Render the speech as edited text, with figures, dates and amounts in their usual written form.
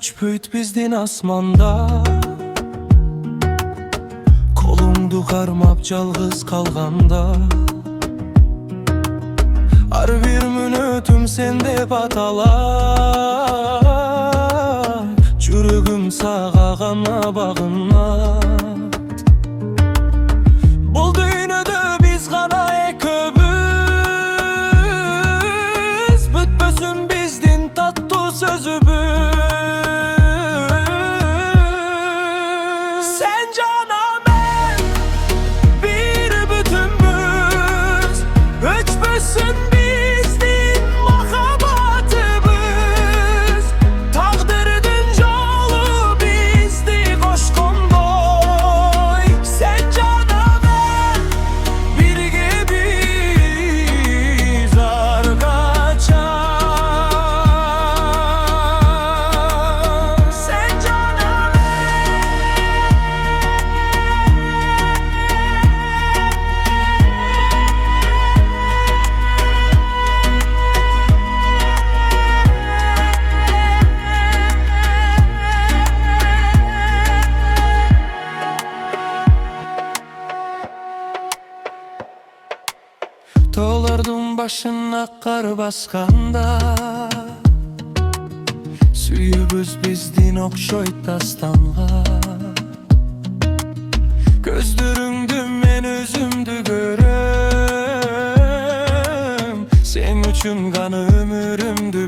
Üç büyüt bizdin asmanda, kolumdu qarmap calğız kalganda. Har bir minütüm sende batalar, çürügüm sağağana bağına. Bul düğünüdü biz gana eköbüz, bütbösün bizdin tatlı sözübüz. Sen cana ben bir bütünbüz, üçbüsün bizdin mahabatımız. Taqdirdin jolu bizdi qoşqondoy. Sen cana ben birge biz argaçan. Sen cana To'lardum başına kar baskanda, suyubuz bizdin okşoy dastanğa. Gözlürüngdü men özümdü görüm, sen üçün kanı ömürümdü